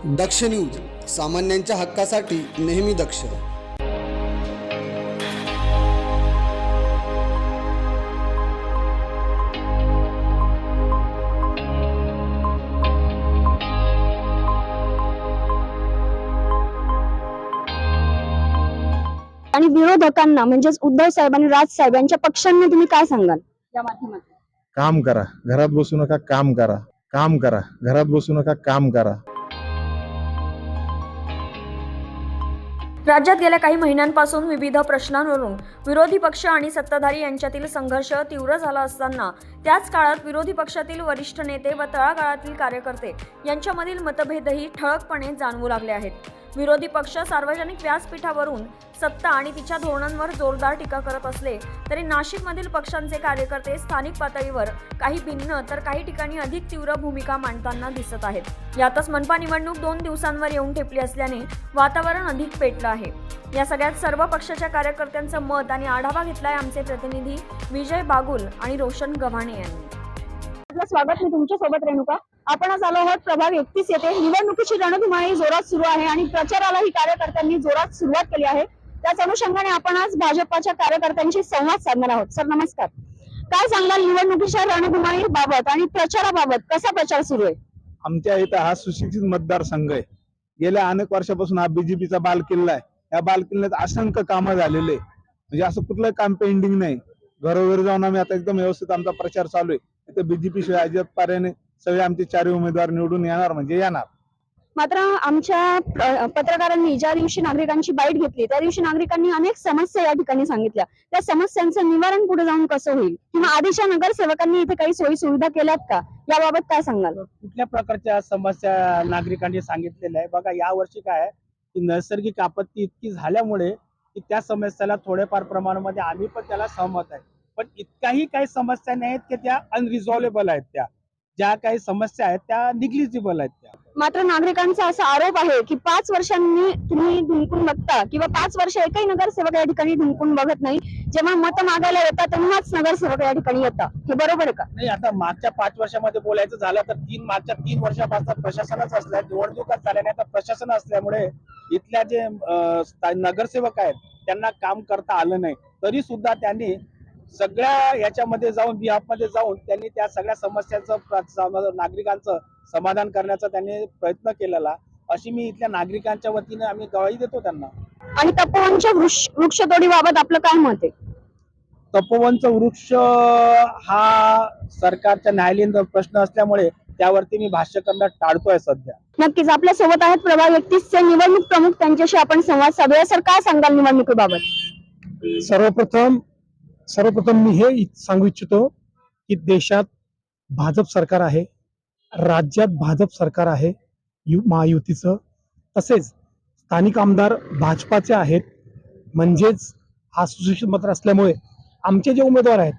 दक्ष news, सामान्यांच्या हक्कासाठी नेहमी दक्ष. आणि विरोधकांना म्हणजेच उद्धव साहेब आणि राज साहेब यांच्या पक्षांना तुम्ही काय सांगाल या माध्यमातून? काम करा, घरात बसू नका, काम करा. काम करा, घरात बसू नका, काम करा. राज्यात गेल्या काही महिन्यांपासून विविध प्रश्नांवरून विरोधी पक्ष आणि सत्ताधारी यांच्यातील संघर्ष तीव्र झाला असताना त्याच काळात विरोधी पक्षातील वरिष्ठ नेते व तळागाळातील कार्यकर्ते यांच्यामधील मतभेदही ठळकपणे जाणवू लागले आहेत. विरोधी पक्ष सार्वजनिक व्यासपीठावरून सत्ता आणि तिच्या धोरणांवर जोरदार टीका करत असले तरी नाशिकमधील पक्षांचे कार्यकर्ते स्थानिक पातळीवर काही भिन्न तर काही ठिकाणी अधिक तीव्र भूमिका मांडताना दिसत आहेत. यातच मनपा निवडणूक 2 दिवसांवर येऊन ठेपली असल्याने वातावरण अधिक पेटलं आहे. या सगळ्यात सर्व पक्षाच्या कार्यकर्त्यांचं मत आणि आढावा घेतलाय आमचे प्रतिनिधी विजय बागुल आणि रोशन गव्हाणे यांनी. आपलं स्वागत. मी तुमच्या सोबत रेणुका. आपण आज आलो आहोत प्रभाग 31 येथे. निवडणुकीची रणधुमाळी जोरात सुरू आहे आणि प्रचारालाही कार्यकर्त्यांनी जोरात सुरुवात केली आहे. त्याच अनुषंगाने आपण आज भाजपच्या कार्यकर्त्यांशी संवाद साधणार आहोत. सर नमस्कार. काय सांगाल निवडणुकीच्या रणधुमाळी बाबत आणि प्रचाराबाबत? कसा प्रचार सुरू आहे? आमच्या इथं हा सुशिक्षित मतदारसंघ आहे. गेल्या अनेक वर्षापासून हा बीजेपीचा बालकिल्ला आहे. या बालकिल्ल्यात असंख्य कामं झालेले, म्हणजे असं कुठलं काम पेंडिंग नाही. घरोघरी जाऊन आम्ही आता एकदम व्यवस्थित आमचा प्रचार चालू आहे. इथं बीजेपी शिवाय अजित पर्याने सगळे आमचे 4 उमेदवार निवडून येणार म्हणजे येणार. मात्र आमच्या पत्रकारांनी ज्या दिवशी नागरिकांची बाईट घेतली त्या दिवशी नागरिकांनी अनेक समस्या या ठिकाणी सांगितल्या. त्या समस्यांचं निवारण पुढे जाऊन कसं होईल किंवा आधीच्या नगरसेवकांनी इथे काही सोयी सुविधा केल्यात का, याबाबत काय सांगाल? कुठल्या प्रकारच्या समस्या नागरिकांनी सांगितलेल्या आहे? बघा, या वर्षी काय आहे की नैसर्गिक आपत्ती इतकी झाल्यामुळे की त्या समस्याला थोड्याफार प्रमाणामध्ये आम्ही पण त्याला सहमत आहे, पण इतकाही काही समस्या नाही आहेत की त्या अनरिझॉल्वेबल आहेत. त्या ज्या काही समस्या आहेत त्या निग्लिजिबल आहेत त्या. मात्र नागरिकांचा असा आरोप आहे की 5 वर्षांनी तुम्ही ढुंकून बघता किंवा 5 वर्ष एकही नगरसेवक या ठिकाणी ढुंकून बघत नाही. जेव्हा मत मागायला येतात तेव्हाच नगरसेवक या ठिकाणी येतात. हे बरोबर आहे का? नाही, आता मागच्या 5 वर्षामध्ये बोलायचं झालं तर मागच्या 3 वर्षापासून प्रशासनच असल्या, निवडणुकाच झाल्या नाही तर प्रशासन असल्यामुळे इथल्या जे नगरसेवक आहेत त्यांना काम करता आलं नाही. तरी सुद्धा त्यांनी सगळ्या याच्यामध्ये जाऊन बिहाफमध्ये जाऊन त्यांनी त्या सगळ्या समस्यांचं नागरिकांचं समाधान करण्याचा त्यांनी प्रयत्न केलेला, अशी मी इथल्या नागरिकांच्या वतीने आम्ही गवाही देतो त्यांना. आणि तपोवनच्या वृक्षतोडीबाबत आपलं काय मत आहे? तपोवनचा वृक्ष हा सरकारच्या न्यायालयीन प्रश्न असल्यामुळे त्यावरती मी भाष्य करणं टाळतोय सध्या. नक्कीच आपल्या सोबत आहेत प्रभाग 31 चे निवडणूक प्रमुख, त्यांच्याशी आपण संवाद साधूया. सर काय सांगाल निवडणुकीबाबत? सर्वप्रथम मी हे सांगू इच्छितो की देशात भाजप सरकार आहे, राज्यात भाजप सरकार आहे महायुतीचं, तसेच स्थानिक आमदार भाजपाचे आहेत. म्हणजेच हा सुशिक्षित मतदार असल्यामुळे आमचे जे उमेदवार आहेत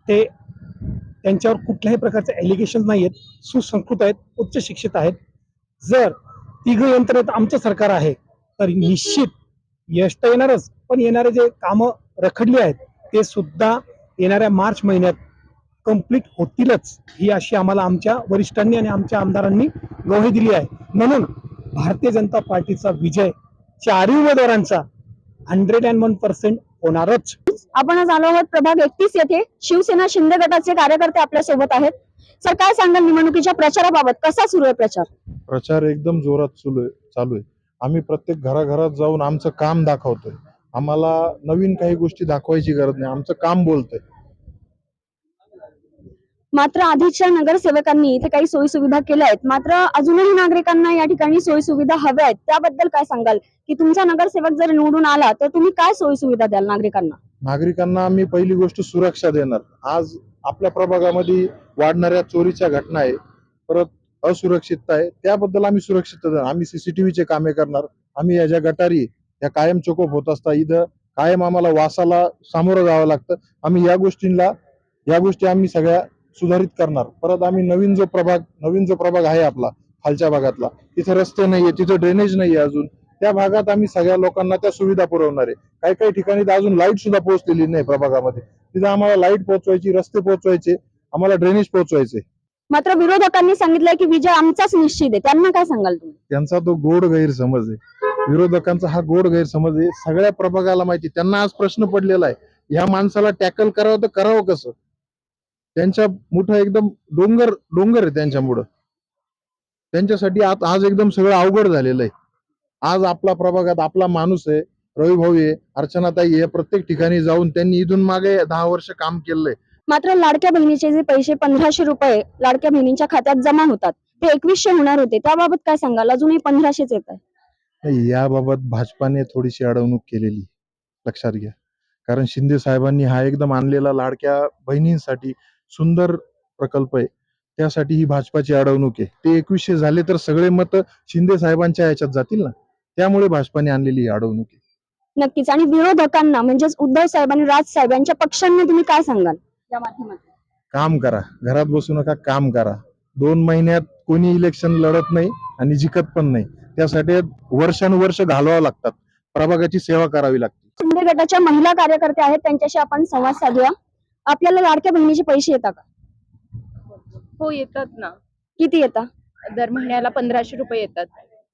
ते त्यांच्यावर कुठल्याही प्रकारचे एलिगेशन नाही आहेत, सुसंस्कृत आहेत, उच्च शिक्षित आहेत. जर तिघ यंत्रणेत आमचं सरकार आहे तर निश्चित यश तर येणारच, पण येणारे जे कामं रखडली आहेत ते सुद्धा येणाऱ्या मार्च महिन्यात कंप्लीट होतीलच, ही अशी आम्हाला आमच्या वरिष्ठांनी आणि आमच्या आमदारांनी ग्वाही दिली आहे. म्हणून भारतीय जनता पार्टीचा विजय 4 उमेदवारांचा 101% होणारच. आपण आज आलो आहोत प्रभाग 31 येथे. शिवसेना शिंदे गटाचे कार्यकर्ते आपल्या सोबत आहेत. सर काय सांगाल निवडणुकीच्या प्रचाराबाबत? कसा सुरू आहे प्रचार? प्रचार एकदम जोरात चालू आहे. आम्ही प्रत्येक घराघरात जाऊन आमचं काम दाखवतोय. आम्हाला नवीन काही गोष्टी दाखवायची गरज नाही, आमचं काम बोलतंय. मात्र आधीच्या नगरसेवकांनी इथे काही सोयी सुविधा केल्या आहेत, मात्र अजूनही नागरिकांना या ठिकाणी सोयी सुविधा हव्या आहेत. त्याबद्दल काय सांगाल की तुमचा नगरसेवक जर निवडून आला तर तुम्ही काय सोयी सुविधा द्याल नागरिकांना? नागरिकांना आम्ही पहिली गोष्ट सुरक्षा देणार. आज आपल्या प्रभागामध्ये वाढणाऱ्या चोरीच्या घटना आहे, परत असुरक्षितता आहे, त्याबद्दल आम्ही सुरक्षितता देणार. आम्ही सीसीटीव्हीचे कामे करणार. आम्ही या ज्या गटारी या कायम चोकोप होत असतात, इथं कायम आम्हाला वासाला सामोरं जावं लागतं. आम्ही या गोष्टी आम्ही सगळ्या सुधारित करणार. परत आम्ही नवीन जो प्रभाग आहे आपला खालच्या भागातला, तिथे रस्ते नाहीये, तिथे ड्रेनेज नाहीये अजून, त्या भागात आम्ही सगळ्या लोकांना त्या सुविधा पुरवणार आहे. काही काही ठिकाणी तर अजून लाईट सुद्धा पोहोचलेली नाही प्रभागामध्ये, तिथे आम्हाला लाईट पोहोचवायची, रस्ते पोहोचवायचे, आम्हाला ड्रेनेज पोहोचवायचे. मात्र विरोधकांनी सांगितलंय की विजय आमचाच निश्चित आहे, त्यांना काय सांगाल तुम्ही? त्यांचा तो गोड गैरसमज आहे. विरोधकांचा हा गोड गैरसमज आहे. सगळ्या प्रभागाला माहिती. त्यांना आज प्रश्न पडलेला आहे, ह्या माणसाला टॅकल करावं तर करावं कसं. त्यांच्या मोठं एकदम डोंगर आहे त्यांच्यामुळं. त्यांच्यासाठी आज एकदम सगळं अवघड झालेलं आहे. आज आपला प्रभागात आपला माणूस आहे, रविभाऊ आहे, अर्चनाताई आहे, प्रत्येक ठिकाणी जाऊन त्यांनी इथून मागे 10 वर्ष काम केलंय. मात्र लाडक्या बहिणीचे जे पैसे 1500 रुपये लाडक्या बहिणींच्या खात्यात जमा होतात ते 2100 होणार होते, त्याबाबत काय सांगाल? अजूनही 1500च येत आहे. नाही, याबाबत भाजपाने थोडीशी अडवणूक केलेली लक्षात घ्या. कारण शिंदे साहेबांनी हा एकदम आणलेला लाडक्या बहिणींसाठी सुंदर प्रकल्प आहे. त्यासाठी ही भाजपाची अडवणूक आहे. ते 2100 झाले तर सगळे मत शिंदे साहेबांच्या ह्याच्यात जातील ना. त्यामुळे भाजपाने आणलेली ही अडवणूक आहे. नक्कीच. आणि विरोधकांना म्हणजेच उद्धव साहेब आणि राज साहेब यांच्या पक्षांना तुम्ही काय सांगाल या माध्यमातून? काम करा, घरात बसू नका, काम करा. 2 महिन्यात कोणी इलेक्शन लढत नाही आणि जिंकत पण नाही. त्यासाठी वर्षानुवर्ष घालवावं लागतात. प्रभागाची सेवा करावी लागते. शिंदे गटाच्या महिला कार्यकर्त्या आहेत, त्यांच्याशी आपण संवाद साधूया. आपल्याला लाडक्या बहिणीचे पैसे येतात का? हो, येतात ना. किती येतात? दर महिन्याला 1500 रुपये येतात.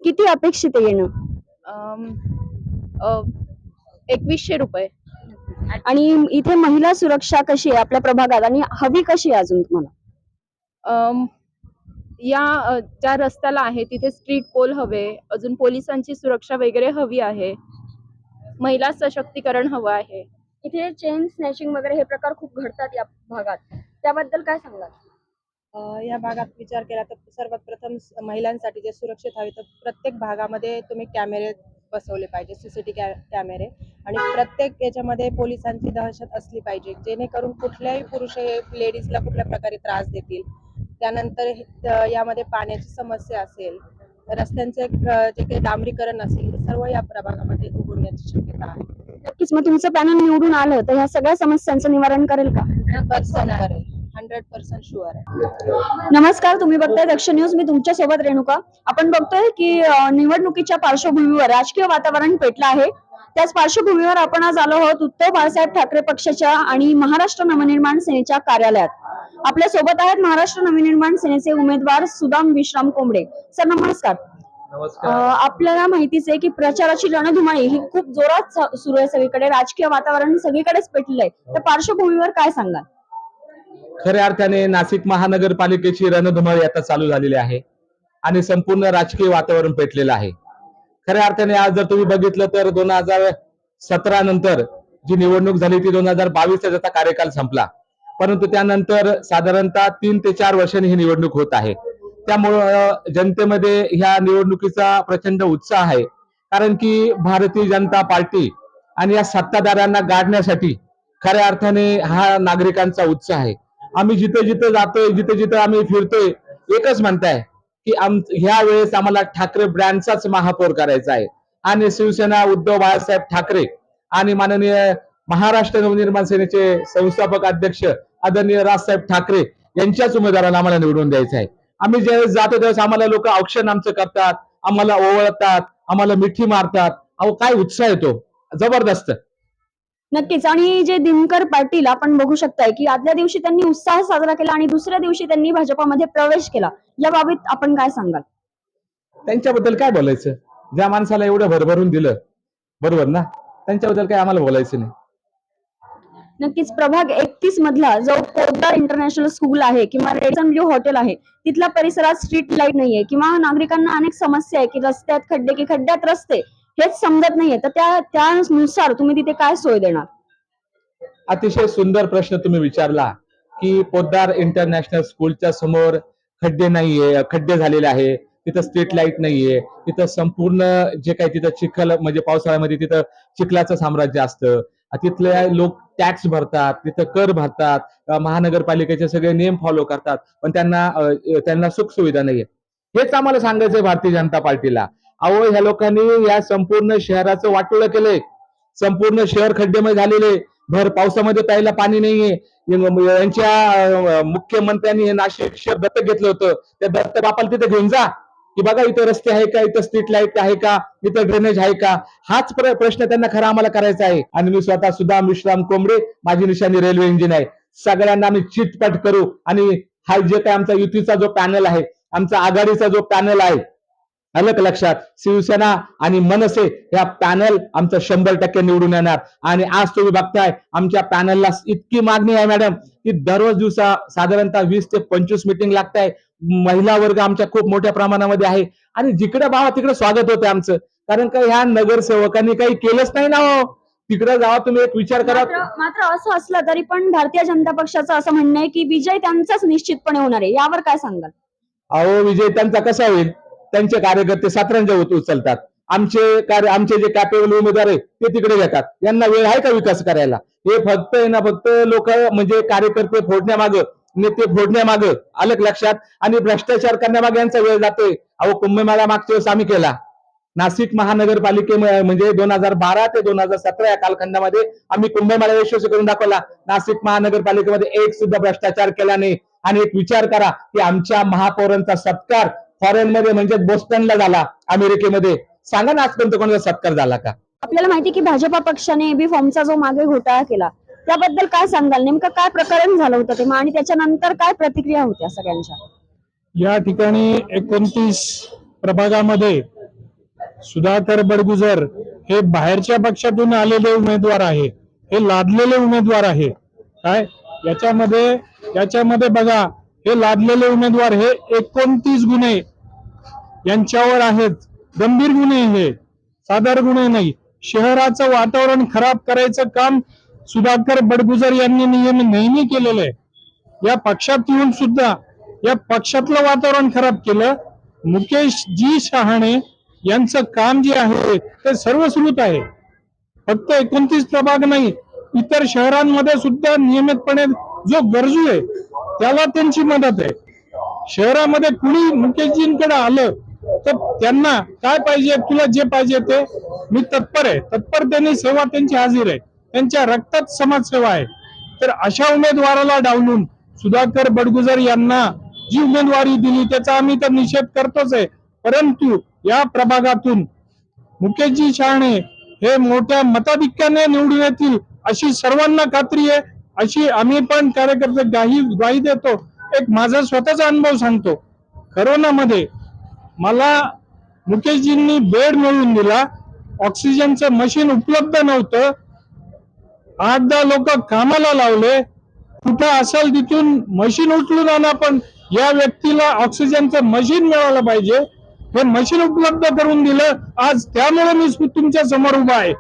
किती अपेक्षित आहे येणं? 2100 रुपये. आणि इथे महिला सुरक्षा कशी आहे आपल्या प्रभागात आणि हवी कशी आहे अजून तुम्हाला? ज्या रस्त्याला आहे तिथे स्ट्रीट पोल हवे, अजून पोलिसांची सुरक्षा वगैरे हवी आहे, महिला सशक्तीकरण हवं आहे. इथे चेन स्नॅचिंग वगैरे हे प्रकार खूप घडतात या भागात, त्याबद्दल काय सांगाल? या भागात विचार केला तर सर्वात प्रथम महिलांसाठी जे सुरक्षित हवे तर प्रत्येक भागामध्ये तुम्ही कॅमेरे बसवले पाहिजे, सीसीटीव्ही कॅमेरे, आणि प्रत्येक याच्यामध्ये पोलिसांची दहशत असली पाहिजे, जेणेकरून कुठल्याही पुरुष हे लेडीजला कुठल्या प्रकारे त्रास देतील. त्यानंतर यामध्ये पाण्याची समस्या असेल, रस्त्यांचे जे काही डांबरीकरण असेल, सर्व या प्रभागामध्ये उघडण्याची शक्यता आहे. नक्कीच. मग तुमचं पॅनल निवडून आलं तर ह्या सगळ्या समस्यांचं निवारण करेल का? 100% शुअर आहे. नमस्कार, तुम्ही बघताय दक्ष न्यूज. मी तुमच्या सोबत रेणुका. आपण बघतोय की निवडणुकीच्या पार्श्वभूमीवर राजकीय वातावरण पेटलं आहे. त्याच पार्श्वभूमीवर आपण आज आलो आहोत उद्धव बाळासाहेब ठाकरे पक्षाच्या आणि महाराष्ट्र नवनिर्माण सेनेच्या कार्यालयात. आपल्या सोबत आहेत महाराष्ट्र नवनिर्माण सेनेचे उमेदवार सुदाम विश्राम कोंबडे. सर नमस्कार. आपल्याला माहितीच आहे की प्रचाराची रणधुमाळी ही खूप जोरात सुरू आहे सगळीकडे, राजकीय वातावरण सगळीकडेच पेटलेलं आहे. त्या पार्श्वभूमीवर काय सांगाल? खऱ्या अर्थाने नाशिक महानगरपालिकेची रणधुमाळी आता चालू झालेली आहे आणि संपूर्ण राजकीय वातावरण पेटलेलं आहे. खऱ्या अर्थाने आज जर तुम्ही बघितलं तर 2017 नंतर जी निवडणूक झाली ती 2022 त्याचा कार्यकाल संपला, परंतु त्यानंतर साधारणतः 3 ते 4 वर्षांनी ही निवडणूक होत आहे. त्यामुळं जनतेमध्ये ह्या निवडणुकीचा प्रचंड उत्साह आहे. कारण की भारतीय जनता पार्टी आणि या सत्ताधाऱ्यांना गाडण्यासाठी खऱ्या अर्थाने हा नागरिकांचा उत्साह आहे. आम्ही जिथे जिथे जातोय, जिथे जिथे आम्ही फिरतोय, एकच म्हणताय की ह्या वेळेस आम्हाला ठाकरे ब्रँडचाच महापौर करायचा आहे आणि शिवसेना उद्धव बाळासाहेब ठाकरे आणि माननीय महाराष्ट्र नवनिर्माण सेनेचे संस्थापक अध्यक्ष आदरणीय राजसाहेब ठाकरे यांच्याच उमेदवाराला आम्हाला निवडून द्यायचं आहे. आम्ही ज्यावेळेस जातो त्यावेळेस आम्हाला लोक औक्षण आमचं करतात, आम्हाला ओवळतात, आम्हाला मिठी मारतात. अहो काय उत्साह येतो, जबरदस्त. नक्कीच. आणि जे दिनकर पाटील आपण बघू शकताय की आदल्या दिवशी त्यांनी उत्साह साजरा केला आणि दुसऱ्या दिवशी त्यांनी भाजपामध्ये प्रवेश केला, याबाबत आपण काय सांगाल? त्यांच्याबद्दल काय बोलायचं? ज्या माणसाला एवढं भरभरून दिलं, बरोबर ना, त्यांच्याबद्दल काय आम्हाला बोलायचं नाही. नक्कीच. प्रभाग 31 मधला जो पोद्दार इंटरनॅशनल स्कूल आहे किंवा रेडसन ब्ल्यू हॉटेल आहे, तिथल्या परिसरात स्ट्रीट लाईट नाहीये किंवा नागरिकांना अनेक समस्या आहे की रस्त्यात खड्डे की खड्ड्यात रस्ते हेच समजत नाहीये, तर त्यानुसार तुम्ही तिथे काय सोय देणार? अतिशय सुंदर प्रश्न तुम्ही विचारला की पोद्दार इंटरनॅशनल स्कूलच्या समोर खड्डे नाहीये, खड्डे झालेले आहे, तिथं स्ट्रीट लाईट नाहीये, तिथं संपूर्ण जे काही तिथं चिखल म्हणजे पावसाळ्यामध्ये तिथं चिखलाचं साम्राज्य असतं. तिथले लोक टॅक्स भरतात, तिथं कर भरतात, महानगरपालिकेचे सगळे नियम फॉलो करतात, पण त्यांना सुख सुविधा नाहीये. हेच आम्हाला सांगायचंय भारतीय जनता पार्टीला. अहो ह्या लोकांनी या संपूर्ण शहराचं वाटोळं केलंय. संपूर्ण शहर खड्डेमय झालेले, भर पावसामध्ये प्यायला पाणी नाहीये. यांच्या मुख्यमंत्र्यांनी हे नाशिक शहर दत्तक घेतलं होतं. त्या दत्तक बापाला तिथे घेऊन जा की बघा इथं रस्ते आहे का, इथं स्ट्रीट लाईट आहे का, इथं ड्रेनेज आहे का. हाच प्रश्न त्यांना खरा आम्हाला करायचा आहे. आणि मी स्वतः सुद्धा विश्राम कोंबडे, माझी निशाणी रेल्वे इंजिन आहे. सगळ्यांना आम्ही चिटपट करू आणि हा जे काय आमचा युतीचा जो पॅनल आहे, आमचा आघाडीचा जो पॅनल आहे, अलग लक्षात, शिवसेना आणि मनसे या पॅनल आमचं 100% निवडून येणार. आणि आज तुम्ही बघताय आमच्या पॅनलला इतकी मागणी आहे मॅडम की दररोज दिवसा साधारणतः 20 ते 25 मीटिंग लागताय. महिला वर्ग आमच्या खूप मोठ्या प्रमाणामध्ये आहे आणि जिकडे भावा तिकडे स्वागत होते आमचं, कारण का ह्या नगरसेवकांनी काही केलंच नाही ना हो. तिकडे जावा तुम्ही, एक विचार करा. मात्र असं असलं तरी पण भारतीय जनता पक्षाचं असं म्हणणं आहे की विजय त्यांचाच निश्चितपणे होणार आहे. यावर काय सांगाल? अहो, विजय त्यांचा कसा होईल? त्यांचे कार्यकर्ते सातरंजा उचलतात. आमचे जे कॅपेबल उमेदवार आहे ते तिकडे घेतात. यांना वेळ आहे का विकास करायला? हे फक्त आहे ना, फक्त लोक म्हणजे कार्यकर्ते फोडण्यामागं, नेते फोडण्यामागं, अलग लक्षात, आणि भ्रष्टाचार करण्यामागे यांचा वेळ जातोय. अहो, कुंभमेळा मागच्या वेळेस आम्ही केला. नाशिक महानगरपालिकेमध्ये म्हणजे 2012 ते 2017 या कालखंडामध्ये आम्ही कुंभमेळा यशस्वी करून दाखवला. नाशिक महानगरपालिकेमध्ये एक सुद्धा भ्रष्टाचार केला नाही. आणि एक विचार करा की आमच्या महापौरांचा सत्कार फॉरेन मध्ये म्हणजे बोस्टनला झाला, अमेरिकेमध्ये. सांगा ना आजपर्यंत कोणाचा सत्कार झाला का? आपल्याला माहिती की भाजपा पक्षाने एबी फॉर्मचा जो मागे घोटाळा केला त्याबद्दल काय सांगाल? नेमकं काय प्रकरण झालं होतं ते आणि त्याच्यानंतर काय प्रतिक्रिया होत्या सगळ्यांच्या? या ठिकाणी 29 प्रभागामध्ये सुधाकर बडगुजर हे बाहेरच्या पक्षातून आलेले उमेदवार आहे, हे लादलेले उमेदवार आहे. काय याच्यामध्ये बघा, हे लादलेले उमेदवार हे 29 गुन्हे यांच्यावर आहेत. गंभीर गुन्हे, हे साधारण गुन्हे नाही. शहराचं वातावरण खराब करायचं काम सुधाकर बडगुजर यांनी नेहमी केलेलं आहे. या पक्षात येऊन सुद्धा या पक्षातलं वातावरण खराब केलं. मुकेश जी शहाणे यांचं काम जे आहे ते सर्वश्रुत आहे. फक्त 29 प्रभाग नाही, इतर शहरांमध्ये सुद्धा नियमितपणे जो गरजू आहे त्याला त्यांची मदत आहे. शहरामध्ये कुणी मुकेशजींकडे आलं तर त्यांना काय पाहिजे, तुला जे पाहिजे ते मी तत्पर आहे. तत्परतेने सेवा त्यांची हाजीर आहे. त्यांच्या रक्तात समाजसेवा आहे. तर अशा उमेदवाराला डावलून सुधाकर बडगुजर यांना जी उमेदवारी दिली त्याचा आम्ही तर निषेध करतोच आहे. परंतु या प्रभागातून मुकेशजी शहाणे हे मोठ्या मताधिक्याने निवडून येतील अशी सर्वांना खात्री आहे. अशी आम्ही पण कार्यकर्ते ग्वाही देतो. एक माझा स्वतःचा अनुभव सांगतो. करोनामध्ये मला मुकेशजींनी बेड मिळवून दिला. ऑक्सिजनचं मशीन उपलब्ध नव्हतं. 8-10 लोक कामाला लावले. कुठं असेल तिथून मशीन उचलून आणा, पण या व्यक्तीला ऑक्सिजनचं मशीन मिळालं पाहिजे हे मशीन उपलब्ध करून दिलं. आज त्यामुळे मी तुमच्या समोर उभा आहे.